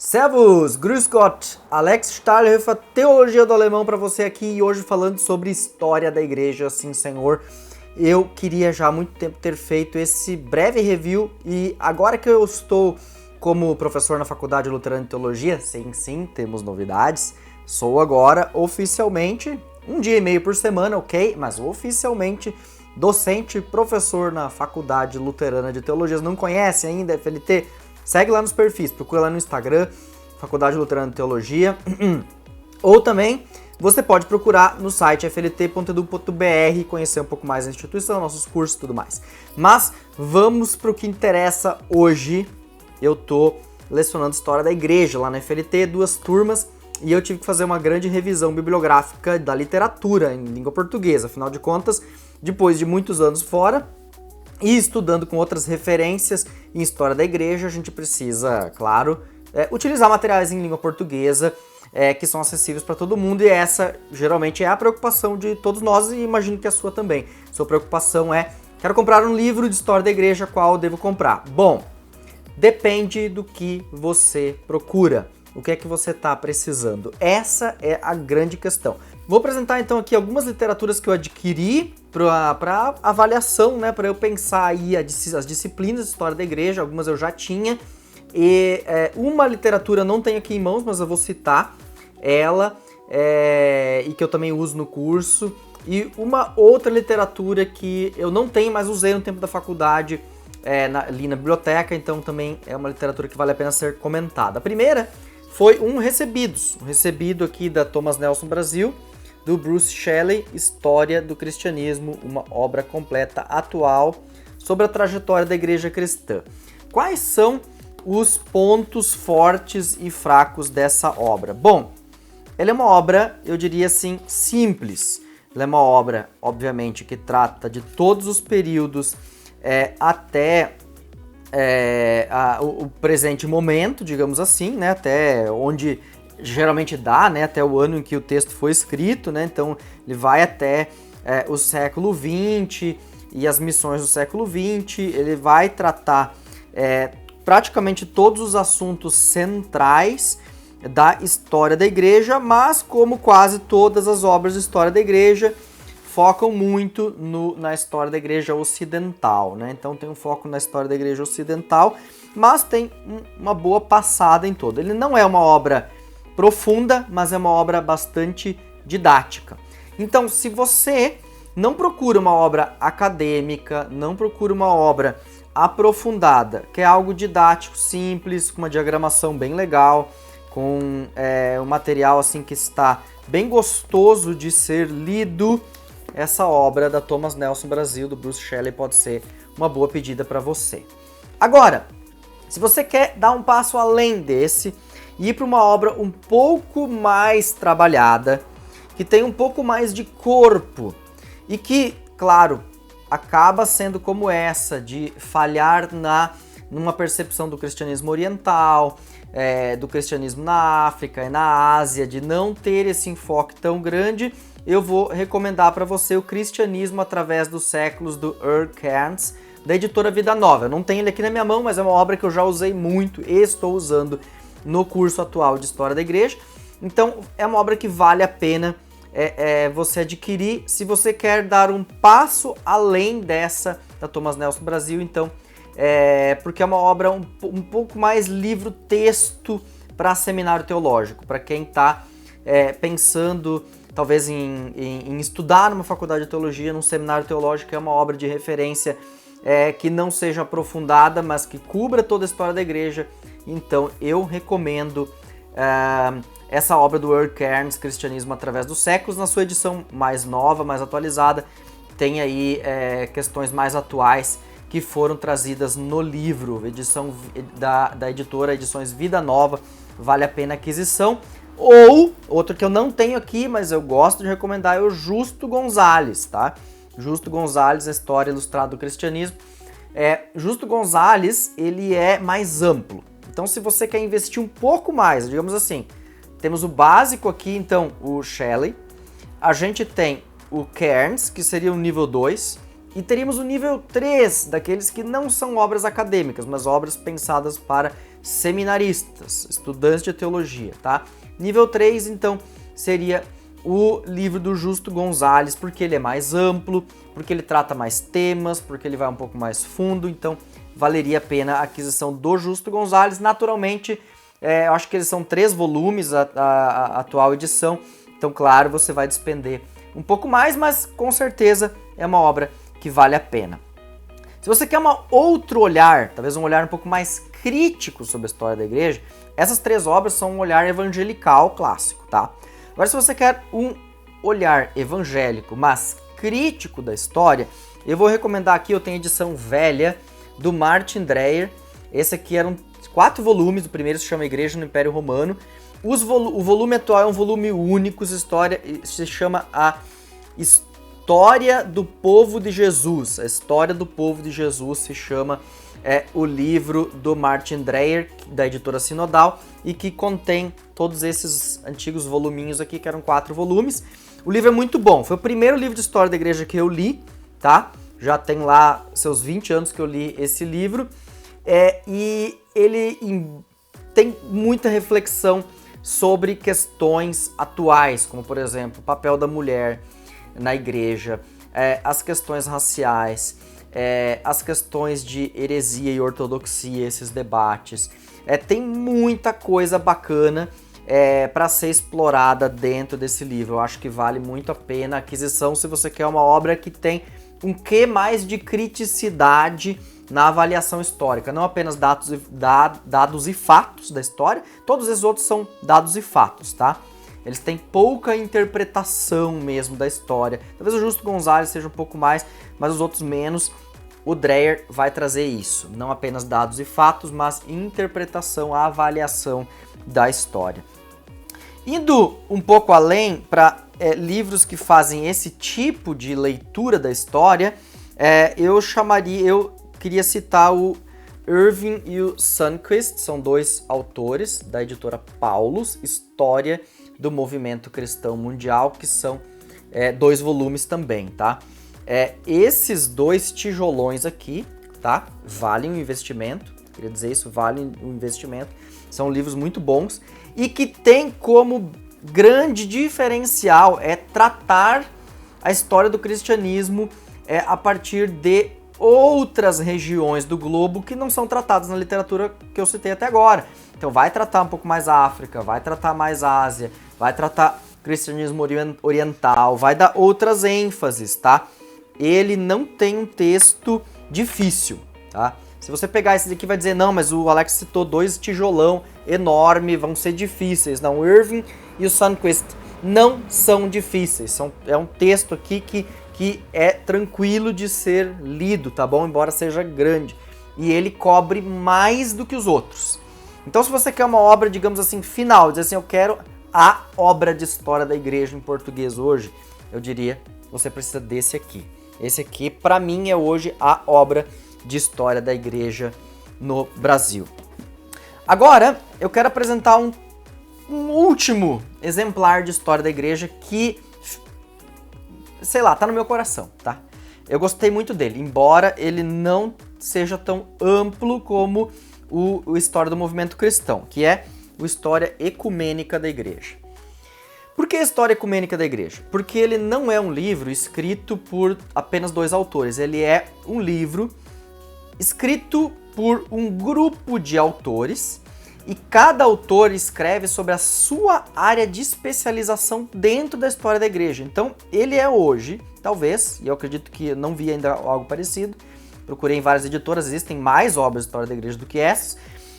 Servus, Grüß Gott, Alex Stahlhofer, Teologia do Alemão para você aqui e hoje falando sobre história da igreja, sim senhor. Eu queria já há muito tempo ter feito esse breve review e agora que eu estou como professor na Faculdade Luterana de Teologia, sim, temos novidades, sou agora oficialmente, um dia e meio por semana, ok? Mas oficialmente docente, professor na Faculdade Luterana de Teologia. Não conhece ainda a FLT? Segue lá nos perfis, procura lá no Instagram, Faculdade Luterana de Teologia, ou também você pode procurar no site flt.edu.br, conhecer um pouco mais a instituição, nossos cursos e tudo mais. Mas vamos para o que interessa hoje. Eu tô lecionando História da Igreja lá na FLT, 2 turmas, e eu tive que fazer uma grande revisão bibliográfica da literatura em língua portuguesa. Afinal de contas, depois de muitos anos fora, e estudando com outras referências em História da Igreja, a gente precisa, claro, utilizar materiais em língua portuguesa que são acessíveis para todo mundo, e essa geralmente é a preocupação de todos nós, e imagino que a sua também. Sua preocupação é, quero comprar um livro de História da Igreja, qual eu devo comprar? Bom, depende do que você procura, o que é que você está precisando. Essa é a grande questão. Vou apresentar então aqui algumas literaturas que eu adquiri para avaliação, né, para eu pensar aí as disciplinas de História da Igreja. Algumas eu já tinha, e uma literatura não tenho aqui em mãos, mas eu vou citar ela, e que eu também uso no curso, e uma outra literatura que eu não tenho, mas usei no tempo da faculdade, ali na biblioteca, então também é uma literatura que vale a pena ser comentada. A primeira foi um recebido aqui da Thomas Nelson Brasil, do Bruce Shelley, História do Cristianismo, uma obra completa atual sobre a trajetória da igreja cristã. Quais são os pontos fortes e fracos dessa obra? Bom, ela é uma obra, eu diria assim, simples. Ela é uma obra, obviamente, que trata de todos os períodos até o presente momento, digamos assim, né, até onde geralmente dá, né, até o ano em que o texto foi escrito, né, então ele vai até o século XX e as missões do século XX. Ele vai tratar praticamente todos os assuntos centrais da história da igreja, mas como quase todas as obras de história da igreja, focam muito na história da igreja ocidental, né? Então tem um foco na história da igreja ocidental, mas tem uma boa passada em todo. Ele não é uma obra profunda, mas é uma obra bastante didática. Então, se você não procura uma obra acadêmica, não procura uma obra aprofundada, que é algo didático, simples, com uma diagramação bem legal, com um material assim que está bem gostoso de ser lido, essa obra da Thomas Nelson Brasil, do Bruce Shelley, pode ser uma boa pedida para você. Agora, se você quer dar um passo além desse e ir para uma obra um pouco mais trabalhada, que tem um pouco mais de corpo e que, claro, acaba sendo como essa, de falhar numa percepção do cristianismo oriental, do cristianismo na África e na Ásia, de não ter esse enfoque tão grande, eu vou recomendar para você o Cristianismo através dos séculos, do Earl Cairns, da editora Vida Nova. Eu não tenho ele aqui na minha mão, mas é uma obra que eu já usei muito e estou usando no curso atual de História da Igreja. Então é uma obra que vale a pena você adquirir se você quer dar um passo além dessa da Thomas Nelson Brasil. Então, porque é uma obra um pouco mais livro-texto para seminário teológico, para quem está pensando talvez em estudar numa faculdade de teologia, num seminário teológico. É uma obra de referência que não seja aprofundada, mas que cubra toda a história da igreja. Então eu recomendo essa obra do Earl Cairns, Cristianismo através dos séculos, na sua edição mais nova, mais atualizada. Tem aí questões mais atuais que foram trazidas no livro, edição da editora Edições Vida Nova, vale a pena a aquisição. Ou, outro que eu não tenho aqui, mas eu gosto de recomendar, é o Justo Gonzalez, tá? Justo Gonzalez, a História Ilustrada do Cristianismo. Justo Gonzalez, ele é mais amplo. Então, se você quer investir um pouco mais, digamos assim, temos o básico aqui, então, o Shelley. A gente tem o Cairns, que seria o nível 2. E teríamos o nível 3, daqueles que não são obras acadêmicas, mas obras pensadas para seminaristas, estudantes de teologia, tá? Nível 3, então, seria o livro do Justo Gonzalez, porque ele é mais amplo, porque ele trata mais temas, porque ele vai um pouco mais fundo, então valeria a pena a aquisição do Justo Gonzalez. Naturalmente, eu acho que eles são 3 volumes a atual edição, então claro, você vai despender um pouco mais, mas com certeza é uma obra que vale a pena. Se você quer outro olhar, talvez um olhar um pouco mais crítico sobre a história da igreja, essas 3 obras são um olhar evangelical clássico, tá? Agora, se você quer um olhar evangélico, mas crítico da história, eu vou recomendar aqui, eu tenho a edição velha do Martin Dreyer. Esse aqui eram 4 volumes, o primeiro se chama Igreja no Império Romano. O volume atual é um volume único, se chama a História do Povo de Jesus. A História do Povo de Jesus se chama o livro do Martin Dreyer, da editora Sinodal, e que contém todos esses antigos voluminhos aqui, que eram 4 volumes. O livro é muito bom, foi o primeiro livro de história da igreja que eu li, tá? Já tem lá seus 20 anos que eu li esse livro, e ele tem muita reflexão sobre questões atuais, como por exemplo, o papel da mulher na igreja, as questões raciais, as questões de heresia e ortodoxia, esses debates. Tem muita coisa bacana para ser explorada dentro desse livro. Eu acho que vale muito a pena a aquisição se você quer uma obra que tem um quê mais de criticidade na avaliação histórica, não apenas dados e fatos da história, todos esses outros são dados e fatos, tá? Eles têm pouca interpretação mesmo da história. Talvez o Justo Gonzalez seja um pouco mais, mas os outros menos. O Dreyer vai trazer isso, não apenas dados e fatos, mas interpretação, avaliação da história. Indo um pouco além para livros que fazem esse tipo de leitura da história, eu queria citar o Irving e o Sundquist, são 2 autores da editora Paulus, História do Movimento Cristão Mundial, que são 2 volumes também, tá? Esses 2 tijolões aqui, tá? Valem o investimento, queria dizer isso, valem o investimento. São livros muito bons e que tem como grande diferencial tratar a história do cristianismo a partir de outras regiões do globo que não são tratadas na literatura que eu citei até agora. Então vai tratar um pouco mais a África, vai tratar mais a Ásia, vai tratar cristianismo oriental, vai dar outras ênfases, tá? Ele não tem um texto difícil, tá? Se você pegar esse aqui vai dizer, não, mas o Alex citou 2 tijolão enorme, vão ser difíceis. Não, o Irving e o Sundquist não são difíceis. É um texto aqui que é tranquilo de ser lido, tá bom? Embora seja grande. E ele cobre mais do que os outros. Então, se você quer uma obra, digamos assim, final, dizer assim, eu quero a obra de história da igreja em português hoje, eu diria, você precisa desse aqui. Esse aqui, para mim, é hoje a obra de história da igreja no Brasil. Agora, eu quero apresentar um último exemplar de história da igreja que, sei lá, tá no meu coração, tá? Eu gostei muito dele, embora ele não seja tão amplo como o História do Movimento Cristão, que é o História Ecumênica da Igreja. Por que a História Ecumênica da Igreja? Porque ele não é um livro escrito por apenas 2 autores, ele é um livro escrito por um grupo de autores e cada autor escreve sobre a sua área de especialização dentro da história da igreja. Então, ele é hoje, talvez, e eu acredito que não vi ainda algo parecido, procurei em várias editoras, existem mais obras de história da igreja do que essas,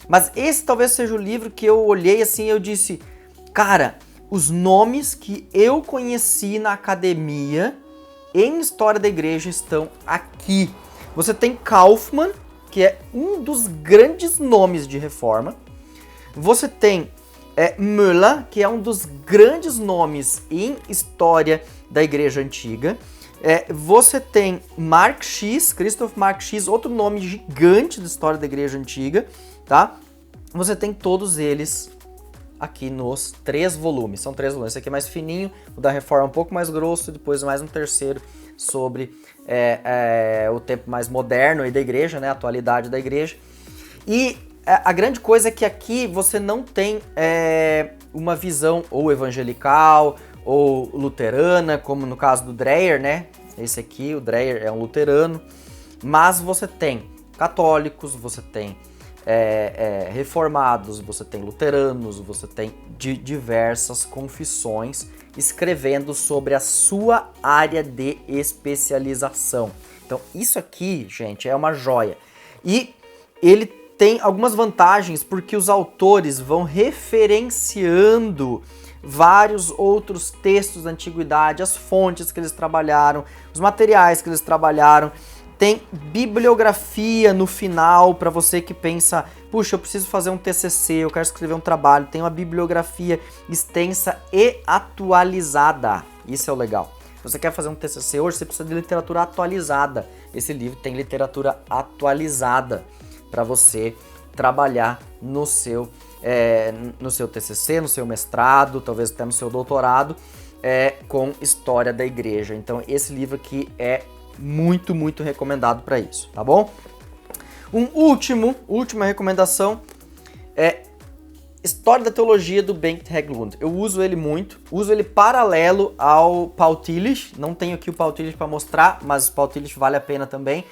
mas esse talvez seja o livro que eu olhei assim e eu disse, cara, os nomes que eu conheci na academia em história da igreja estão aqui. Você tem Kaufmann, que é um dos grandes nomes de reforma. Você tem Müller, que é um dos grandes nomes em história da igreja antiga. Você tem Mark Schiess, Christoph Mark Schiess, outro nome gigante da história da igreja antiga, tá? Você tem todos eles aqui nos 3 volumes. São 3 volumes. Esse aqui é mais fininho, o da reforma é um pouco mais grosso, depois mais um terceiro sobre o tempo mais moderno aí da igreja, né, a atualidade da igreja. E a grande coisa é que aqui você não tem uma visão ou evangelical ou luterana, como no caso do Dreyer, né? Esse aqui, o Dreyer é um luterano, mas você tem católicos, você tem reformados, você tem luteranos, você tem de diversas confissões escrevendo sobre a sua área de especialização. Então isso aqui, gente, é uma joia. E ele tem algumas vantagens porque os autores vão referenciando vários outros textos da antiguidade, as fontes que eles trabalharam, os materiais que eles trabalharam. Tem bibliografia no final para você que pensa, puxa, eu preciso fazer um TCC, eu quero escrever um trabalho. Tem uma bibliografia extensa e atualizada. Isso é o legal. Se você quer fazer um TCC hoje, você precisa de literatura atualizada. Esse livro tem literatura atualizada para você trabalhar no seu TCC, no seu mestrado, talvez até no seu doutorado, com história da igreja. Então esse livro aqui é muito, muito recomendado para isso, tá bom? Última recomendação é História da Teologia do Bengt Haglund. Eu uso ele muito, uso ele paralelo ao Paul Tillich. Não tenho aqui o Paul Tillich para mostrar, mas o Paul Tillich vale a pena também.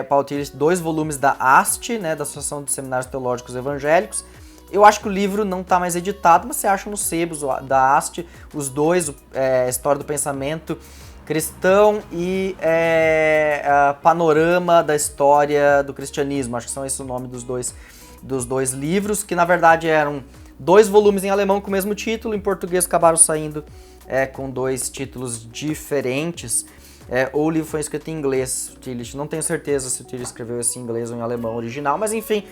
Paul Tillich, 2 volumes da AST, né, da Associação de Seminários Teológicos Evangélicos. Eu acho que o livro não está mais editado, mas você acha nos sebos da AST, os dois, História do Pensamento Cristão e Panorama da História do Cristianismo. Acho que são esse o nome dos dois livros, que na verdade eram 2 volumes em alemão com o mesmo título, em português acabaram saindo com 2 títulos diferentes, ou o livro foi escrito em inglês, Tillich, não tenho certeza se o Tillich escreveu esse em inglês ou em alemão original, mas enfim,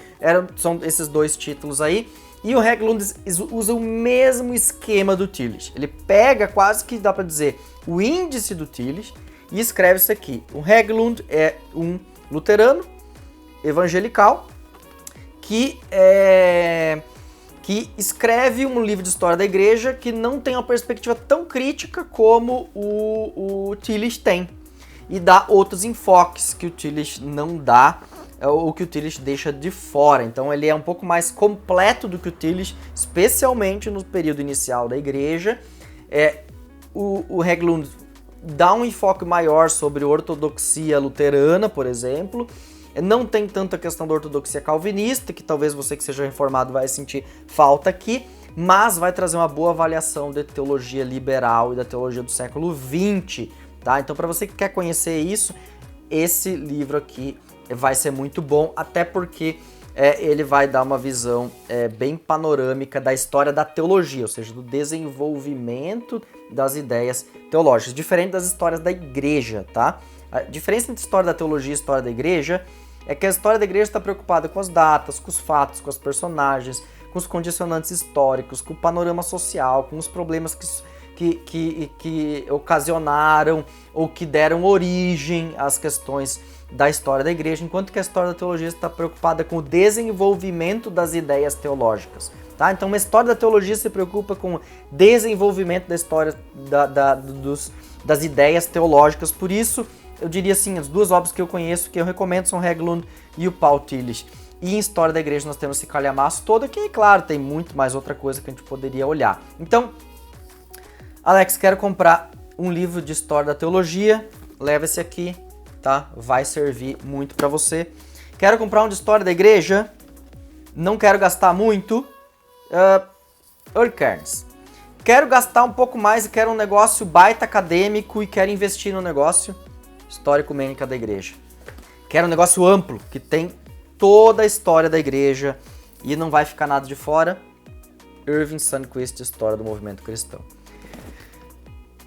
são esses 2 títulos aí, e o Haglund usa o mesmo esquema do Tillich, ele pega quase que dá para dizer o índice do Tillich e escreve isso aqui. O Haglund é um luterano evangelical que escreve um livro de história da igreja que não tem uma perspectiva tão crítica como o Tillich tem. E dá outros enfoques que o Tillich não dá, ou que o Tillich deixa de fora. Então ele é um pouco mais completo do que o Tillich, especialmente no período inicial da igreja. O Haglund dá um enfoque maior sobre ortodoxia luterana, por exemplo. Não tem tanta questão da ortodoxia calvinista, que talvez você que seja reformado vai sentir falta aqui, mas vai trazer uma boa avaliação da teologia liberal e da teologia do século XX, tá? Então, para você que quer conhecer isso, esse livro aqui vai ser muito bom, até porque ele vai dar uma visão bem panorâmica da história da teologia, ou seja, do desenvolvimento das ideias teológicas, diferente das histórias da igreja, tá? A diferença entre história da teologia e história da igreja é que a história da igreja está preocupada com as datas, com os fatos, com os personagens, com os condicionantes históricos, com o panorama social, com os problemas que ocasionaram ou que deram origem às questões da história da igreja, enquanto que a história da teologia está preocupada com o desenvolvimento das ideias teológicas. Tá? Então, uma história da teologia se preocupa com o desenvolvimento da história das ideias teológicas. Por isso, eu diria assim, as 2 obras que eu conheço, que eu recomendo, são Haglund e o Paul Tillich. E em História da Igreja nós temos esse calhamaço todo, que, claro, tem muito mais outra coisa que a gente poderia olhar. Então, Alex, quero comprar um livro de História da Teologia, leva esse aqui, tá? Vai servir muito para você. Quero comprar um de História da Igreja, não quero gastar muito, Ulrich Kerns. Quero gastar um pouco mais e quero um negócio baita acadêmico e quero investir no negócio História Ecumênica da Igreja. Quero um negócio amplo, que tem toda a história da igreja e não vai ficar nada de fora. Irving Sundquist, História do Movimento Cristão.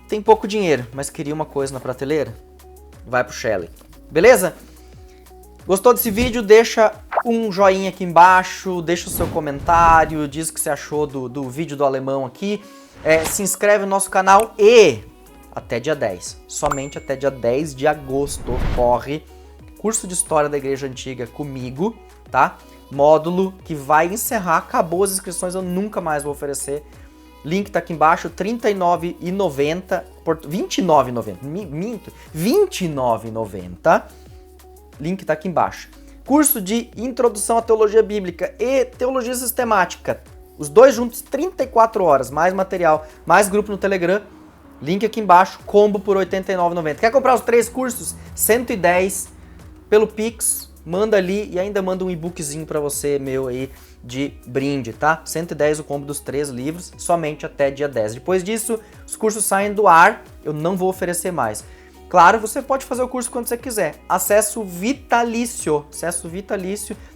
Tem pouco dinheiro, mas queria uma coisa na prateleira? Vai pro Shelley. Beleza? Gostou desse vídeo? Deixa um joinha aqui embaixo, deixa o seu comentário, diz o que você achou do vídeo do alemão aqui. Se inscreve no nosso canal e até dia 10, somente até dia 10 de agosto, corre curso de História da Igreja Antiga comigo, tá? Módulo que vai encerrar, acabou as inscrições, eu nunca mais vou oferecer. Link tá aqui embaixo, R$ 39,90, R$ 29,90, minto, R$ 29,90. Link tá aqui embaixo. curso de Introdução à Teologia Bíblica e Teologia Sistemática. Os dois juntos, 34 horas, mais material, mais grupo no Telegram. Link aqui embaixo, combo por R$ 89,90. Quer comprar os 3 cursos? 110 pelo Pix, manda ali e ainda manda um e-bookzinho para você, meu aí, de brinde, tá? 110 o combo dos 3 livros, somente até dia 10. Depois disso, os cursos saem do ar, eu não vou oferecer mais. Claro, você pode fazer o curso quando você quiser. Acesso vitalício.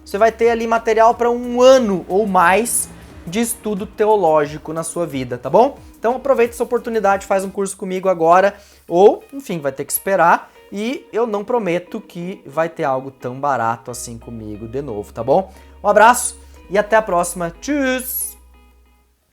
Você vai ter ali material para 1 ano ou mais de estudo teológico na sua vida, tá bom? Então aproveita essa oportunidade, faz um curso comigo agora, ou, enfim, vai ter que esperar, e eu não prometo que vai ter algo tão barato assim comigo de novo, tá bom? Um abraço e até a próxima. Tchau!